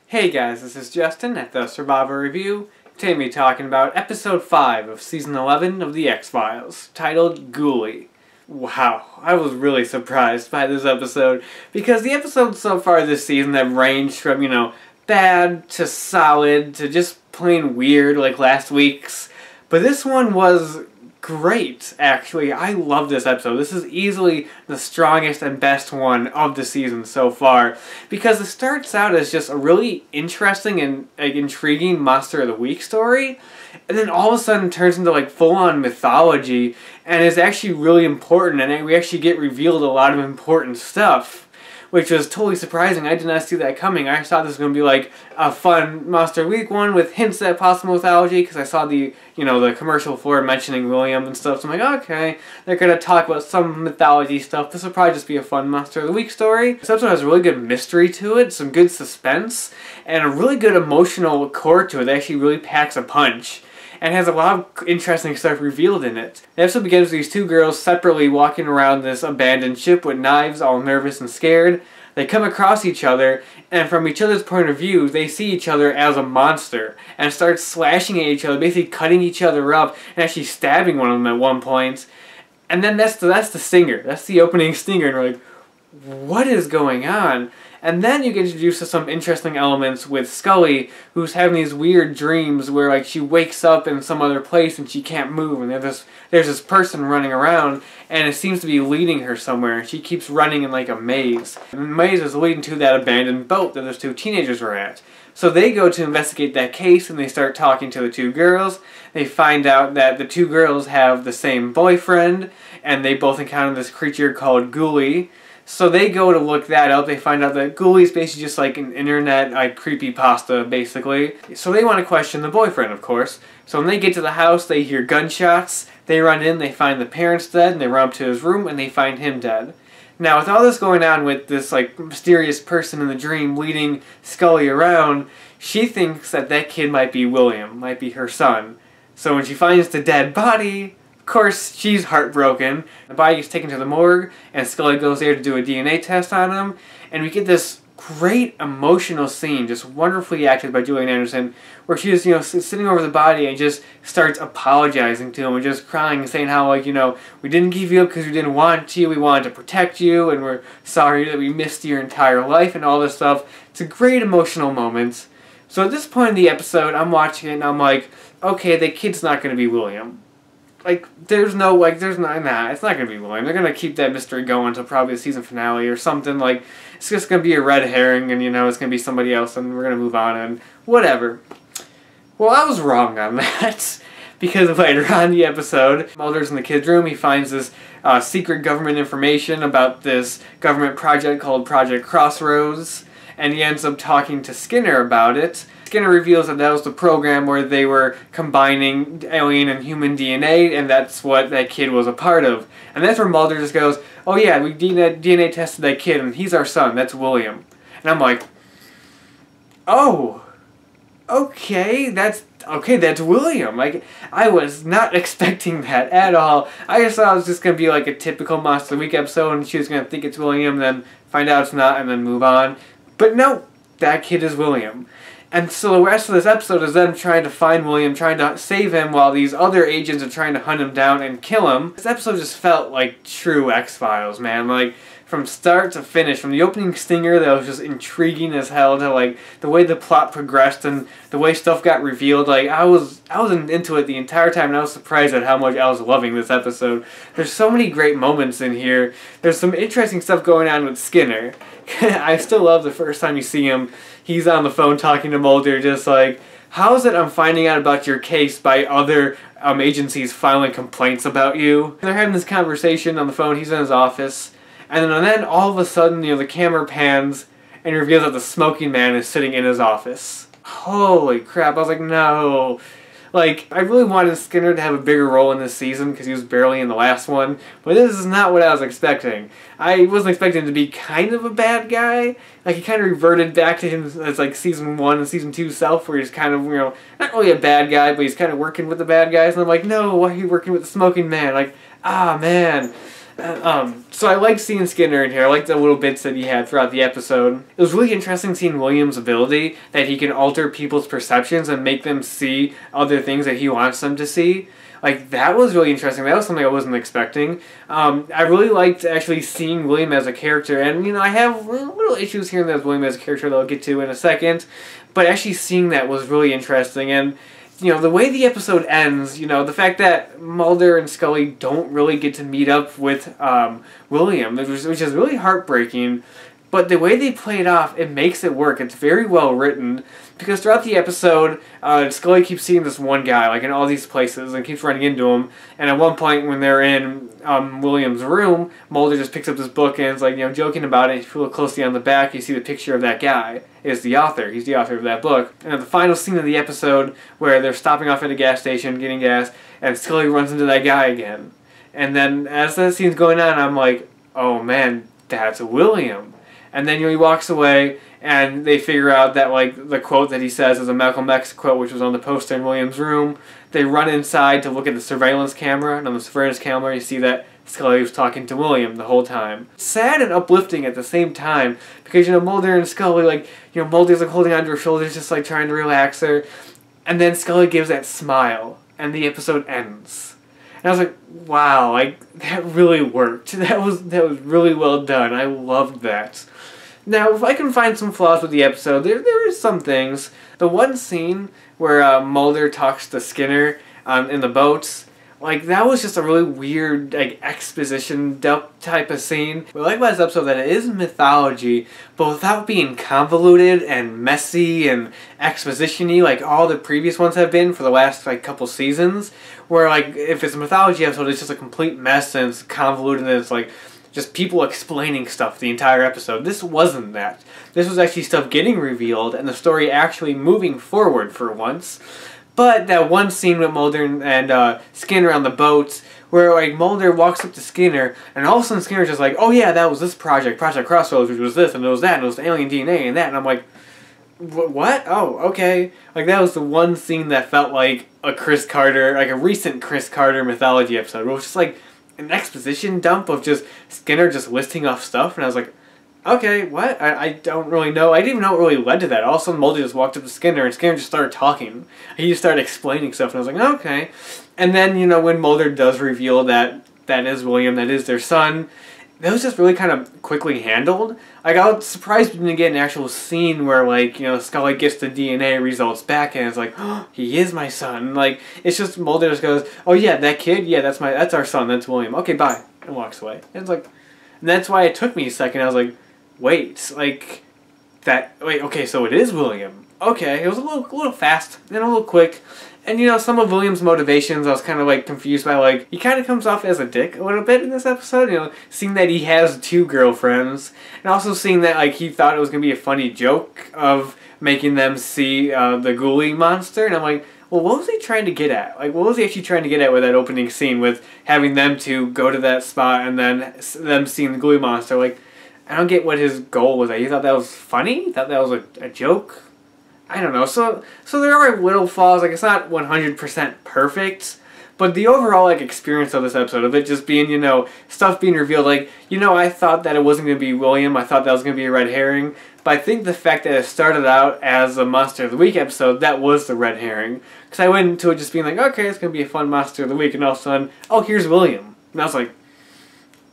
Hey guys, this is Justin at the Survivor Review. Today we'll be talking about Episode 5 of Season 11 of The X-Files, titled Ghouli. Wow, I was really surprised by this episode, because the episodes so far this season have ranged from, bad to solid to just plain weird like last week's. But this one was great, actually. I love this episode. This is easily the strongest and best one of the season so far, because it starts out as just a really interesting and intriguing Monster of the Week story, and then all of a sudden turns into full-on mythology, and is actually really important, and we actually get revealed a lot of important stuff, which was totally surprising. I did not see that coming. I thought this was going to be a fun Monster of the Week one with hints at possible mythology, because I saw the commercial for mentioning William and stuff, so I'm like, okay, they're going to talk about some mythology stuff. This will probably just be a fun Monster of the Week story. This episode has a really good mystery to it, some good suspense, and a really good emotional core to it that actually really packs a punch, and has a lot of interesting stuff revealed in it. The episode begins with these two girls separately walking around this abandoned ship with knives, all nervous and scared. They come across each other, and from each other's point of view, they see each other as a monster, and start slashing at each other, basically cutting each other up, and actually stabbing one of them at one point. And then that's the stinger. That's the opening stinger, and we're like, what is going on? And then you get introduced to some interesting elements with Scully, who's having these weird dreams where she wakes up in some other place and she can't move, and there's this person running around, and it seems to be leading her somewhere, and she keeps running in a maze. And the maze is leading to that abandoned boat that those two teenagers were at. So they go to investigate that case, and they start talking to the two girls. They find out that the two girls have the same boyfriend, and they both encounter this creature called Ghouli. So they go to look that up. They find out that Ghouli is basically just an internet creepypasta, basically. So they want to question the boyfriend, of course. So when they get to the house, they hear gunshots. They run in, they find the parents dead, and they run up to his room, and they find him dead. Now, with all this going on with this mysterious person in the dream leading Scully around, she thinks that that kid might be William, might be her son. So when she finds the dead body, of course, she's heartbroken. The body gets taken to the morgue, and Scully goes there to do a DNA test on him, and we get this great emotional scene, just wonderfully acted by Julian Anderson, where she just, sitting over the body and just starts apologizing to him and just crying and saying how, we didn't give you up because we didn't want you, we wanted to protect you, and we're sorry that we missed your entire life and all this stuff. It's a great emotional moment. So at this point in the episode, I'm watching it and I'm like, okay, the kid's not going to be William. It's not going to be William. They're going to keep that mystery going until probably the season finale or something. It's just going to be a red herring, and, it's going to be somebody else, and we're going to move on, and whatever. Well, I was wrong on that, because later on in the episode, Mulder's in the kid's room. He finds this secret government information about this government project called Project Crossroads, and he ends up talking to Skinner about it. Skinner reveals that was the program where they were combining alien and human DNA, and that's what that kid was a part of. And that's where Mulder just goes, oh yeah, we DNA tested that kid, and he's our son, that's William. And I'm like, oh, okay, that's William. I was not expecting that at all. I just thought it was just going to be a typical Monster of the Week episode, and she was going to think it's William, then find out it's not, and then move on. But no, that kid is William. And so the rest of this episode is them trying to find William, trying to save him, while these other agents are trying to hunt him down and kill him. This episode just felt like true X-Files, man. From start to finish, from the opening stinger that was just intriguing as hell, to the way the plot progressed and the way stuff got revealed. I was into it the entire time, and I was surprised at how much I was loving this episode. There's so many great moments in here. There's some interesting stuff going on with Skinner. I still love the first time you see him. He's on the phone talking to Mulder, just how is it I'm finding out about your case by other agencies filing complaints about you? They're having this conversation on the phone. He's in his office. And then all of a sudden, the camera pans and reveals that the smoking man is sitting in his office. Holy crap, I was like, no. I really wanted Skinner to have a bigger role in this season because he was barely in the last one, but this is not what I was expecting. I wasn't expecting him to be kind of a bad guy. He kind of reverted back to him as season 1 and season 2 self, where he's kind of, not really a bad guy, but he's kind of working with the bad guys, and I'm like, no, why are you working with the smoking man? Ah, man. So I liked seeing Skinner in here. I liked the little bits that he had throughout the episode. It was really interesting seeing William's ability that he can alter people's perceptions and make them see other things that he wants them to see. Like, that was really interesting. That was something I wasn't expecting. I really liked actually seeing William as a character. And, I have little issues here and there with William as a character that I'll get to in a second. But actually seeing that was really interesting. And, the way the episode ends, the fact that Mulder and Scully don't really get to meet up with William, which is really heartbreaking. But the way they play it off, it makes it work. It's very well written. Because throughout the episode, Scully keeps seeing this one guy, like, in all these places, and keeps running into him. And at one point, when they're in William's room, Mulder just picks up this book and is, like, joking about it. If you look closely on the back, you see the picture of that guy is the author. He's the author of that book. And at the final scene of the episode, where they're stopping off at a gas station, getting gas, and Scully runs into that guy again. And then, as that scene's going on, I'm like, oh man, that's William. And then he walks away, and they figure out that, like, the quote that he says is a Malcolm X quote, which was on the poster in William's room. They run inside to look at the surveillance camera, and on the surveillance camera you see that Scully was talking to William the whole time. Sad and uplifting at the same time, because, Mulder and Scully, like, Mulder's, like, holding onto her shoulders, just, like, trying to relax her. And then Scully gives that smile, and the episode ends. And I was like, wow, like, that really worked. That was really well done. I loved that. Now, if I can find some flaws with the episode, there is some things. The one scene where Mulder talks to Skinner in the boats, like, that was just a really weird, like, exposition dump type of scene. What I like about this episode that it is mythology, but without being convoluted and messy and exposition-y like all the previous ones have been for the last, like, couple seasons. Where, like, if it's a mythology episode, it's just a complete mess and it's convoluted and it's, like, just people explaining stuff the entire episode. This wasn't that. This was actually stuff getting revealed and the story actually moving forward for once. But that one scene with Mulder and Skinner on the boats, where, like, Mulder walks up to Skinner, and all of a sudden Skinner's just like, oh yeah, that was this project, Project Crossroads, which was this, and it was that, and it was the alien DNA, and that, and I'm like, what? Oh, okay. Like, that was the one scene that felt like a Chris Carter, like a recent Chris Carter mythology episode, where it was just like an exposition dump of just Skinner just listing off stuff, and I was like, okay, what? I don't really know. I didn't even know what really led to that. All of a sudden, Mulder just walked up to Skinner, and Skinner just started talking. He just started explaining stuff, and I was like, okay. And then, when Mulder does reveal that that is William, that is their son, that was just really kind of quickly handled. Like, I was surprised we didn't get an actual scene where, like, Scully gets the DNA results back, and it's like, oh, he is my son. Like, it's just Mulder just goes, oh yeah, that kid, yeah, that's our son, that's William. Okay, bye, and walks away. And it's like, and that's why it took me a second. I was like, wait, like, wait, okay, so it is William. Okay, it was a little fast and a little quick. And, some of William's motivations I was kind of, like, confused by, like, he kind of comes off as a dick a little bit in this episode, seeing that he has 2 girlfriends, and also seeing that, like, he thought it was going to be a funny joke of making them see the Ghouli monster, and I'm like, well, what was he trying to get at? Like, what was he actually trying to get at with that opening scene with having them 2 go to that spot and then them seeing the Ghouli monster? Like, I don't get what his goal was. He thought that was funny? He thought that was a joke? I don't know. So there are little flaws. Like, it's not 100% perfect. But the overall, like, experience of this episode, of it just being, stuff being revealed, like, I thought that it wasn't going to be William. I thought that was going to be a red herring. But I think the fact that it started out as a Monster of the Week episode, that was the red herring. Because I went into it just being like, okay, it's going to be a fun Monster of the Week. And all of a sudden, oh, here's William. And I was like,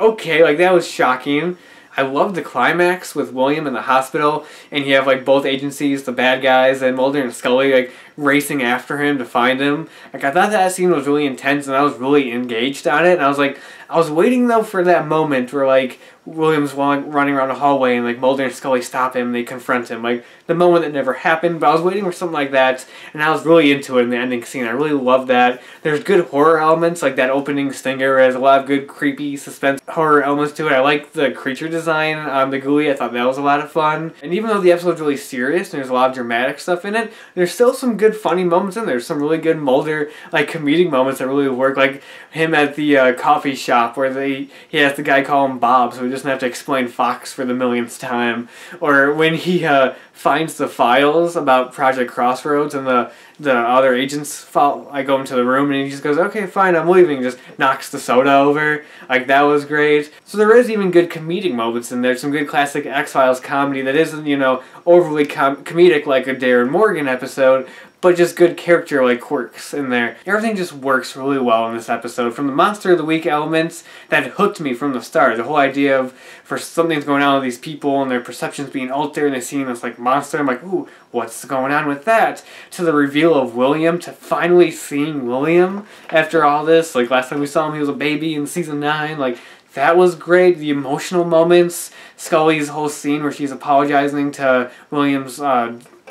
okay, like, that was shocking. I love the climax with William in the hospital, and you have, like, both agencies, the bad guys, and Mulder and Scully, like, racing after him to find him. Like, I thought that scene was really intense, and I was really engaged on it, and I was like, I was waiting, though, for that moment where, like, William's running around a hallway, and, like, Mulder and Scully stop him, and they confront him. Like, the moment that never happened, but I was waiting for something like that, and I was really into it in the ending scene. I really loved that. There's good horror elements, like that opening stinger has a lot of good creepy suspense horror elements to it. I like the creature design on the Ghouli. I thought that was a lot of fun. And even though the episode's really serious and there's a lot of dramatic stuff in it, there's still some good funny moments in there. There's some really good Mulder, like, comedic moments that really work, like him at the coffee shop where he has the guy call him Bob, so he doesn't have to explain Fox for the millionth time. Or when he finds the files about Project Crossroads and the the other agents go into the room, and he just goes, okay, fine, I'm leaving, just knocks the soda over. Like, that was great. So there is even good comedic moments in there, some good classic X-Files comedy that isn't, you know, overly comedic like a Darren Morgan episode, but just good character like quirks in there. Everything just works really well in this episode. From the Monster of the Week elements that hooked me from the start. The whole idea of for something's going on with these people and their perceptions being altered and they seeing this like monster. I'm like, ooh, what's going on with that? To the reveal of William, to finally seeing William after all this. Like last time we saw him, he was a baby in season 9. Like, that was great. The emotional moments. Scully's whole scene where she's apologizing to William's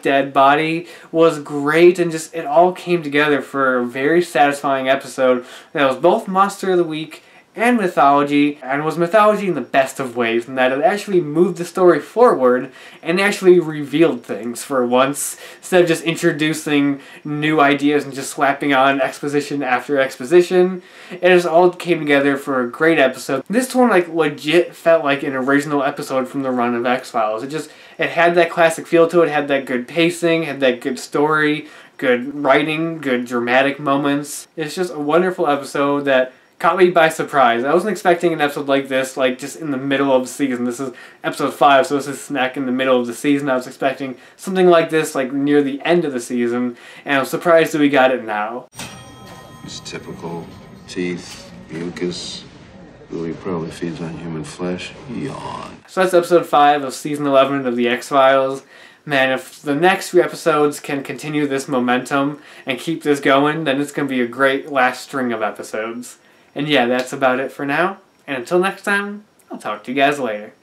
dead body was great, and just it all came together for a very satisfying episode that was both Monster of the Week and mythology, and was mythology in the best of ways, in that it actually moved the story forward and actually revealed things for once, instead of just introducing new ideas and just slapping on exposition after exposition. It just all came together for a great episode. This one like legit felt like an original episode from the run of X-Files. It had that classic feel to it, had that good pacing, had that good story, good writing, good dramatic moments. It's just a wonderful episode that caught me by surprise. I wasn't expecting an episode like this, like just in the middle of the season. This is episode 5, so this is smack in the middle of the season. I was expecting something like this, like near the end of the season, and I'm surprised that we got it now. It's typical teeth, mucus. Ghouli probably feeds on human flesh. Yawn. So that's episode 5 of season 11 of the X-Files. Man, if the next few episodes can continue this momentum and keep this going, then it's going to be a great last string of episodes. And yeah, that's about it for now. And until next time, I'll talk to you guys later.